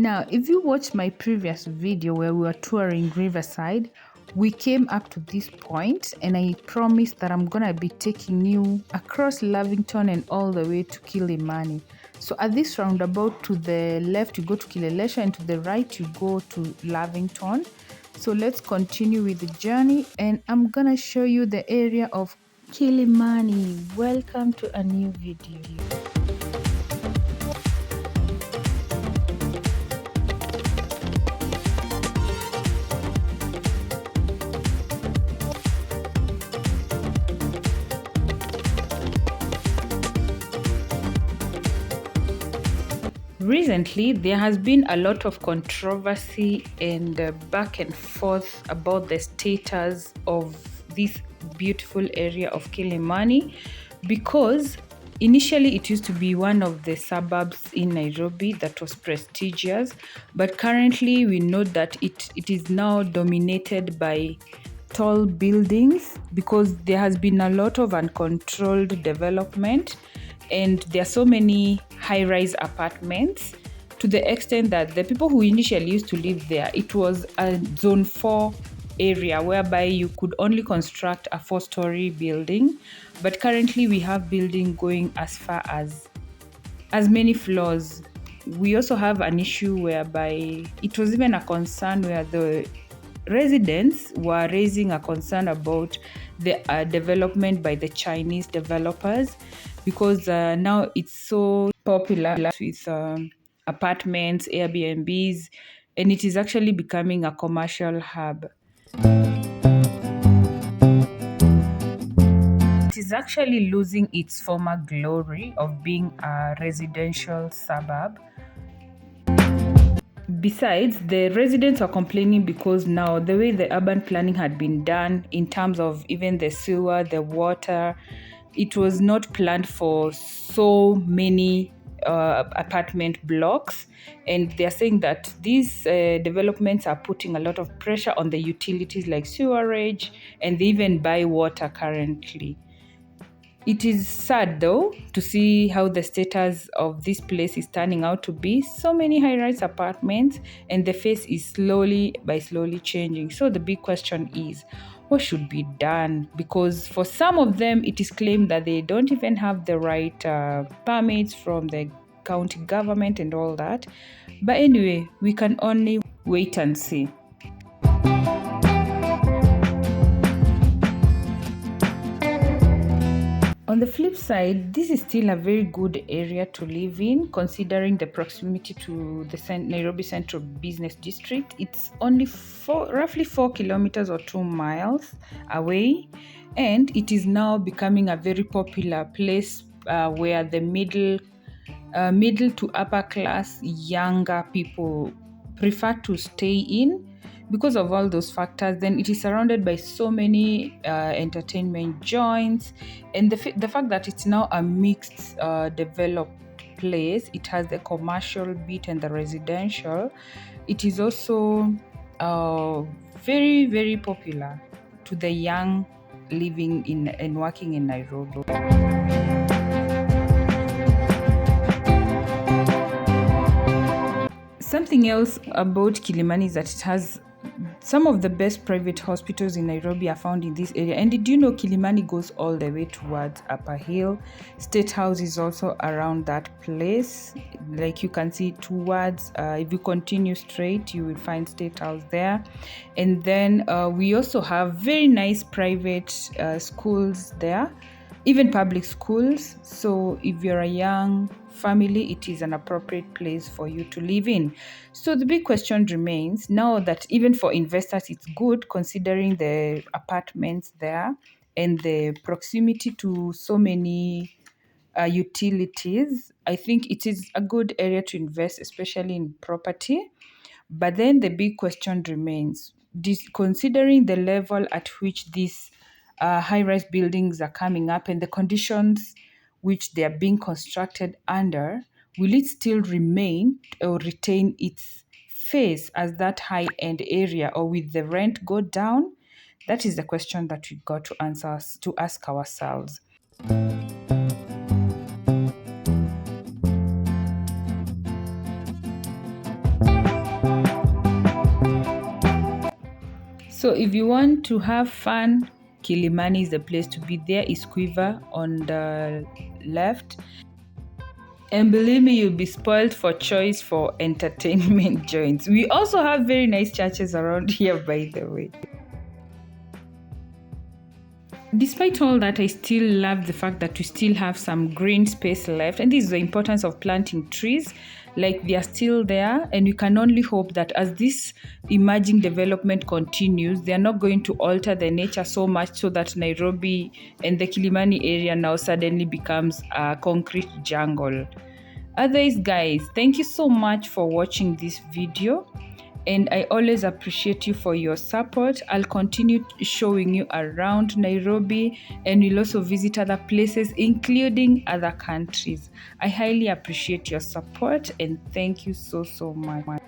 Now, if you watched my previous video where we were touring Riverside, we came up to this point and I promised that I'm gonna be taking you across Lavington and all the way to Kilimani. So at this roundabout, to the left you go to Kilelesha and to the right you go to Lavington. So let's continue with the journey and I'm gonna show you the area of Kilimani. Welcome to a new video. Recently, there has been a lot of controversy and back and forth about the status of this beautiful area of Kilimani, because initially it used to be one of the suburbs in Nairobi that was prestigious, but currently we know that it is now dominated by tall buildings because there has been a lot of uncontrolled development and there are so many high-rise apartments to the extent that the people who initially used to live there, it was a zone 4 area whereby you could only construct a 4-story building, but currently we have building going as far as many floors. We also have an issue whereby it was even a concern where the residents were raising a concern about the development by the Chinese developers, because now it's so popular with apartments, Airbnbs, and it is actually becoming a commercial hub. It is actually losing its former glory of being a residential suburb. Besides, the residents are complaining because now the way the urban planning had been done in terms of even the sewer, the water, it was not planned for so many apartment blocks, and they're saying that these developments are putting a lot of pressure on the utilities like sewerage, and they even buy water currently. It is sad though to see how the status of this place is turning out to be. So many high-rise apartments and the face is slowly changing. So the big question is, what should be done? Because for some of them, it is claimed that they don't even have the right permits from the county government and all that. But anyway, we can only wait and see. On the flip side, this is still a very good area to live in, considering the proximity to the Nairobi Central Business District. It's only roughly 4 kilometers or 2 miles away, and it is now becoming a very popular place where the middle to upper class younger people prefer to stay in. Because of all those factors, then it is surrounded by so many entertainment joints, and the fact that it's now a mixed developed place, it has the commercial bit and the residential. It is also very, very popular to the young living in and working in Nairobi. Something else about Kilimani is that it has some of the best private hospitals in Nairobi are found in this area. And did you know Kilimani goes all the way towards Upper Hill? State House is also around that place. Like you can see towards, if you continue straight, you will find State House there. And then we also have very nice private schools there, even public schools. So if you're a young family, it is an appropriate place for you to live in. So the big question remains, now that even for investors it's good, considering the apartments there and the proximity to so many utilities, I think it is a good area to invest, especially in property. But then the big question remains, considering the level at which these high-rise buildings are coming up and the conditions which they are being constructed under, will it still remain or retain its face as that high-end area, or will the rent go down? That is the question that we got to answer, to ask ourselves. So if you want to have fun, Kilimani is the place to be. There is Quiver on the left. And believe me, you'll be spoiled for choice for entertainment joints. We also have very nice churches around here, by the way. Despite all that, I still love the fact that we still have some green space left. And this is the importance of planting trees. Like, they are still there, and we can only hope that as this emerging development continues, they are not going to alter the nature so much so that Nairobi and the Kilimani area now suddenly becomes a concrete jungle. Otherwise, guys, thank you so much for watching this video, and I always appreciate you for your support. I'll continue showing you around Nairobi, and we'll also visit other places, including other countries. I highly appreciate your support, and thank you so much.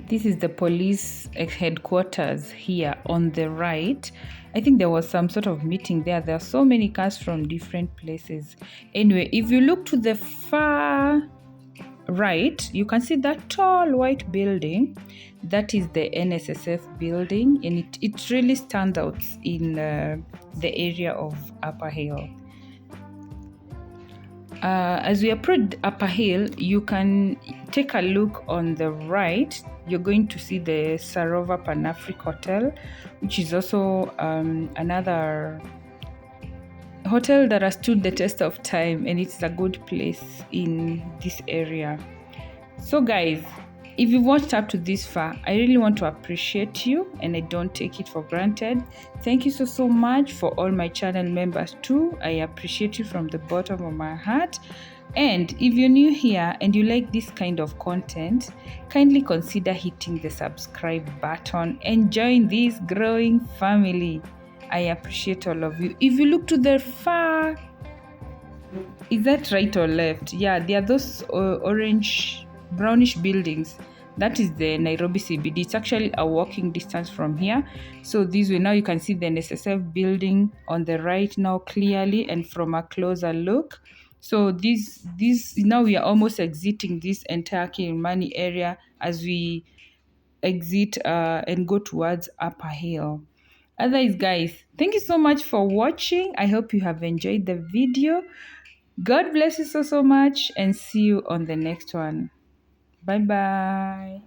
This is the police headquarters here on the right. I think there was some sort of meeting there. There are so many cars from different places. Anyway, if you look to the far right, you can see that tall white building. That is the NSSF building, and it really stands out in the area of Upper Hill. As we approach Upper Hill, you can take a look on the right. You're going to see the Sarova Panafric Hotel, which is also another hotel that has stood the test of time, and it's a good place in this area. So guys, if you've watched up to this far, I really want to appreciate you, and I don't take it for granted. Thank you so much. For all my channel members too, I appreciate you from the bottom of my heart. And if you're new here and you like this kind of content, kindly consider hitting the subscribe button and join this growing family. I appreciate all of you. If you look to the far, is that right or left? Yeah, there are those orange brownish buildings. That is the Nairobi CBD. It's actually a walking distance from here. So this way, now you can see the NSSF building on the right now clearly and from a closer look. So this now we are almost exiting this entire Kilimani area as we exit and go towards Upper Hill. Otherwise, guys, thank you so much for watching. I hope you have enjoyed the video. God bless you so much, and see you on the next one. Bye bye.